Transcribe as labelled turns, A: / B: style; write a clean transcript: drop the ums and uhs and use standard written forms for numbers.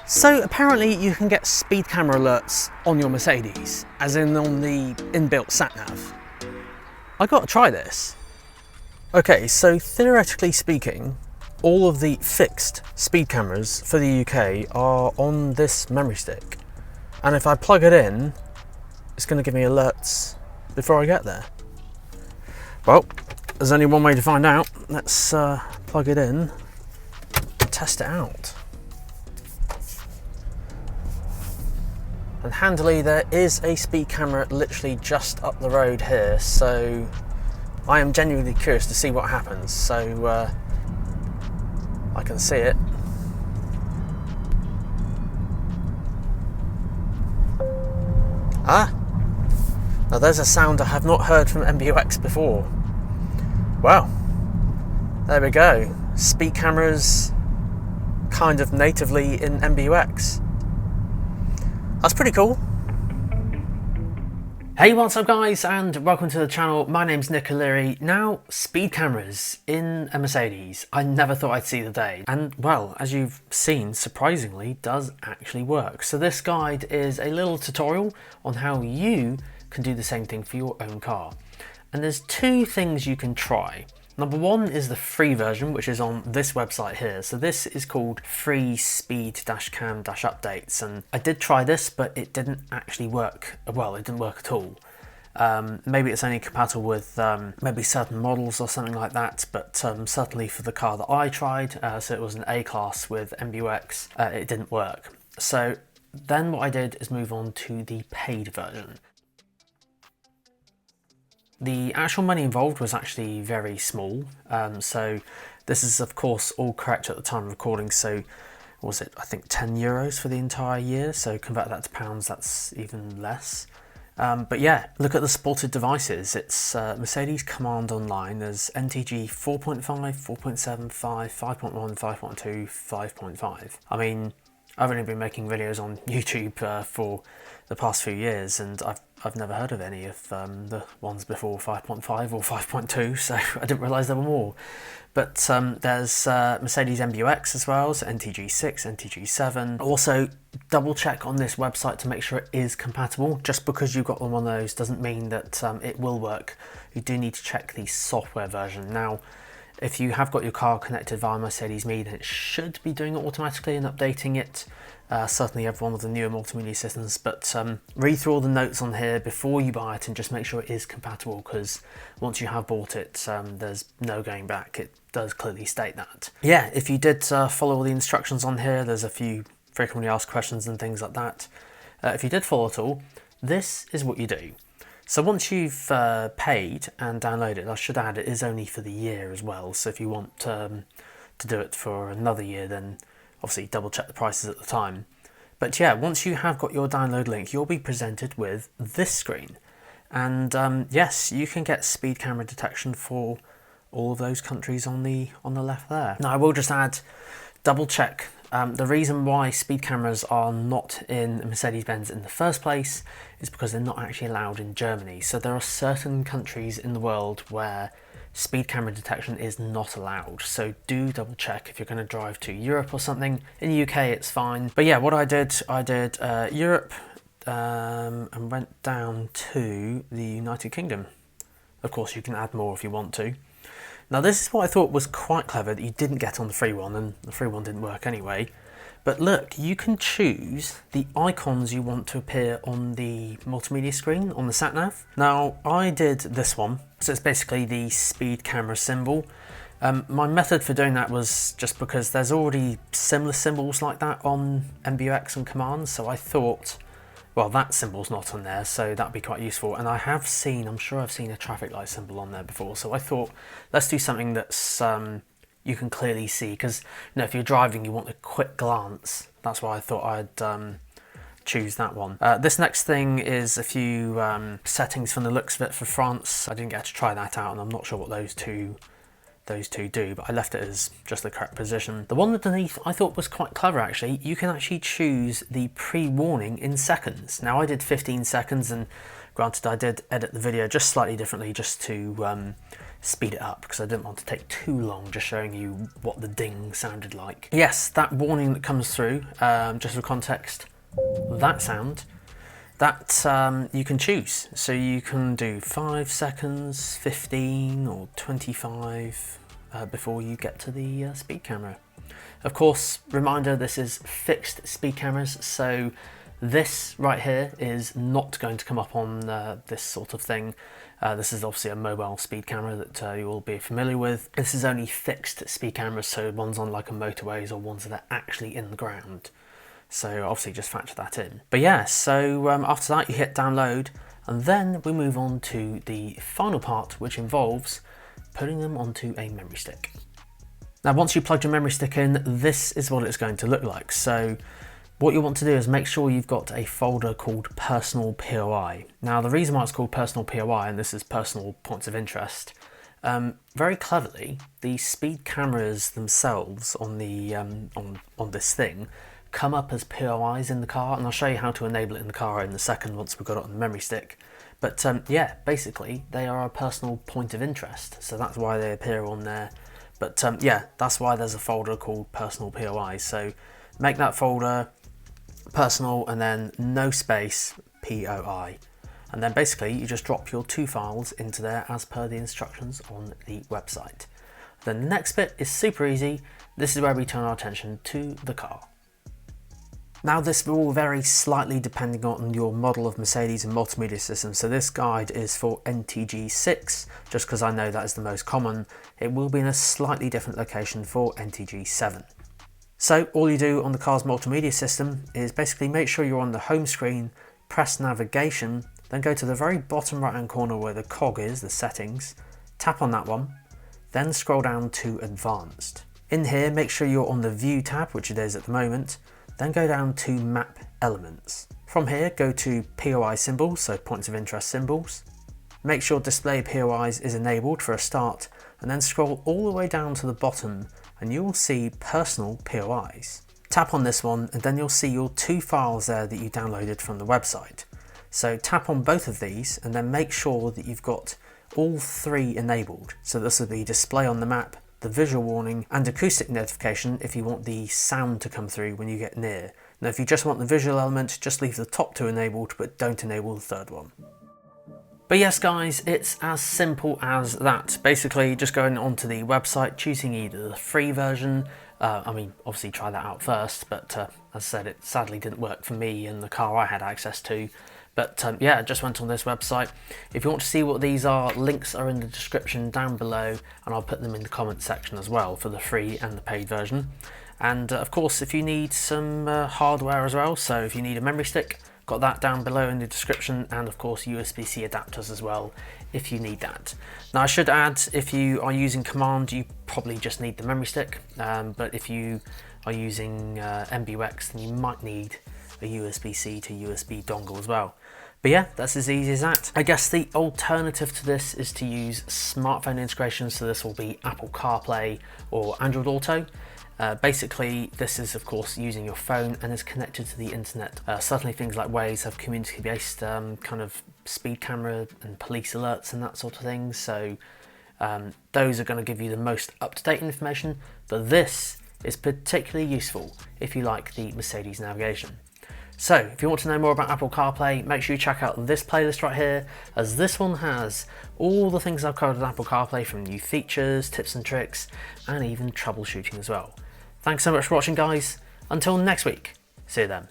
A: So apparently you can get speed camera alerts on your Mercedes, as in on the inbuilt sat-nav. I gotta try this. Okay, so theoretically speaking, all of the fixed speed cameras for the UK are on this memory stick. And if I plug it in, it's gonna give me alerts before I get there. Well, there's only one way to find out. Let's plug it in and test it out. And handily, there is a speed camera literally just up the road here, so I am genuinely curious to see what happens. So I can see it. Ah, now there's a sound I have not heard from MBUX before. Well, there we go. Speed cameras kind of natively in MBUX. That's pretty cool. Hey, what's up guys, and welcome to the channel. My name's Nick O'Leary. Now, speed cameras in a Mercedes. I never thought I'd see the day. And well, as you've seen, surprisingly, does actually work. So this guide is a little tutorial on how you can do the same thing for your own car. And there's two things you can try. Number one is the free version, which is on this website here. So this is called Free Speed-Cam-Updates. And I did try this, but it didn't actually work. Well, it didn't work at all. Maybe it's only compatible with maybe certain models or something like that. But certainly for the car that I tried, so it was an A-Class with MBUX, it didn't work. So then what I did is move on to the paid version. The actual money involved was actually very small, so this is of course all correct at the time of recording. So was it, I think, €10 for the entire year, so convert that to pounds, that's even less. But yeah, look at the supported devices. It's Mercedes COMAND online. There's NTG 4.5, 4.75, 5.1, 5.2, 5.5. I mean, I've only been making videos on YouTube for the past few years, and I've never heard of any of the ones before 5.5 or 5.2, so I didn't realise there were more. But there's Mercedes MBUX as well, so NTG6, NTG7. Also, double check on this website to make sure it is compatible. Just because you've got one of those doesn't mean that it will work. You do need to check the software version. Now, if you have got your car connected via Mercedes Me, then it should be doing it automatically and updating it. Certainly have one of the newer multimedia systems, but read through all the notes on here before you buy it and just make sure it is compatible, because once you have bought it, there's no going back. It does clearly state that. Yeah, if you did follow all the instructions on here, there's a few frequently asked questions and things like that. If you did follow it all, this is what you do. So once you've paid and downloaded, I should add it is only for the year as well. So if you want to do it for another year, then obviously double check the prices at the time. But yeah, once you have got your download link, you'll be presented with this screen. And yes, you can get speed camera detection for all of those countries on the left there. Now I will just add, double check. The reason why speed cameras are not in Mercedes-Benz in the first place is because they're not actually allowed in Germany. So there are certain countries in the world where speed camera detection is not allowed. So do double check if you're going to drive to Europe or something. In the UK it's fine. But yeah, what I did Europe and went down to the United Kingdom. Of course you can add more if you want to. Now this is what I thought was quite clever that you didn't get on the free one, and the free one didn't work anyway. But look, you can choose the icons you want to appear on the multimedia screen on the sat-nav. Now I did this one, so it's basically the speed camera symbol. My method for doing that was just because there's already similar symbols like that on MBUX and COMAND, so I thought, well, that symbol's not on there, so that'd be quite useful. And I have seen, I'm sure I've seen a traffic light symbol on there before, so I thought, let's do something that's you can clearly see, because you know, if you're driving, you want a quick glance. That's why I thought I'd choose that one. This next thing is a few settings from the looks of it for France. I didn't get to try that out, and I'm not sure what those two do, but I left it as just the correct position. The one underneath I thought was quite clever actually. You can actually choose the pre-warning in seconds. Now I did 15 seconds, and granted I did edit the video just slightly differently just to speed it up because I didn't want to take too long just showing you what the ding sounded like. Yes, that warning that comes through, just for context, that sound, that you can choose. So you can do 5 seconds, 15 or 25 before you get to the speed camera. Of course, reminder, this is fixed speed cameras, so this right here is not going to come up on this sort of thing. This is obviously a mobile speed camera that you will be familiar with. This is only fixed speed cameras, so ones on like a motorways or ones that are actually in the ground. So obviously just factor that in. But yeah, so after that you hit download, and then we move on to the final part, which involves putting them onto a memory stick. Now once you plug your memory stick in, this is what it's going to look like. So what you want to do is make sure you've got a folder called Personal POI. Now the reason why it's called Personal POI, and this is Personal Points of Interest, very cleverly, the speed cameras themselves on the on this thing come up as POIs in the car, and I'll show you how to enable it in the car in a second once we've got it on the memory stick. But yeah, basically they are a personal point of interest, so that's why they appear on there. But yeah, that's why there's a folder called Personal POI. So make that folder personal and then no space POI. And then basically you just drop your 2 files into there as per the instructions on the website. The next bit is super easy. This is where we turn our attention to the car. Now this will vary slightly depending on your model of Mercedes and multimedia system. So this guide is for NTG6, just because I know that is the most common. It will be in a slightly different location for NTG7. So all you do on the car's multimedia system is basically make sure you're on the home screen, press navigation, then go to the very bottom right hand corner where the cog is, the settings, tap on that one, then scroll down to advanced. In here make sure you're on the view tab, which it is at the moment, then go down to map elements. From here go to POI symbols, so points of interest symbols. Make sure display POIs is enabled for a start, and then scroll all the way down to the bottom and you will see personal POIs. Tap on this one and then you'll see your 2 files there that you downloaded from the website. So tap on both of these and then make sure that you've got all 3 enabled. So this will be display on the map, the visual warning and acoustic notification if you want the sound to come through when you get near. Now if you just want the visual element, just leave the top 2 enabled but don't enable the 3rd one. But yes guys, it's as simple as that. Basically just going onto the website, choosing either the free version, I mean obviously try that out first, but as I said, it sadly didn't work for me in the car I had access to. But yeah, just went on this website. If you want to see what these are, links are in the description down below, and I'll put them in the comments section as well for the free and the paid version. And of course, if you need some hardware as well, so if you need a memory stick, got that down below in the description, and of course USB-C adapters as well if you need that. Now I should add, if you are using COMAND, you probably just need the memory stick, but if you are using MBUX, then you might need a USB-C to USB dongle as well. But yeah, that's as easy as that. I guess the alternative to this is to use smartphone integration, so this will be Apple CarPlay or Android Auto. Basically, this is of course using your phone and is connected to the internet. Certainly things like Waze have community-based kind of speed camera and police alerts and that sort of thing, so those are going to give you the most up-to-date information, but this is particularly useful if you like the Mercedes navigation. So if you want to know more about Apple CarPlay, make sure you check out this playlist right here, as this one has all the things I've covered with Apple CarPlay, from new features, tips and tricks, and even troubleshooting as well. Thanks so much for watching guys. Until next week, see you then.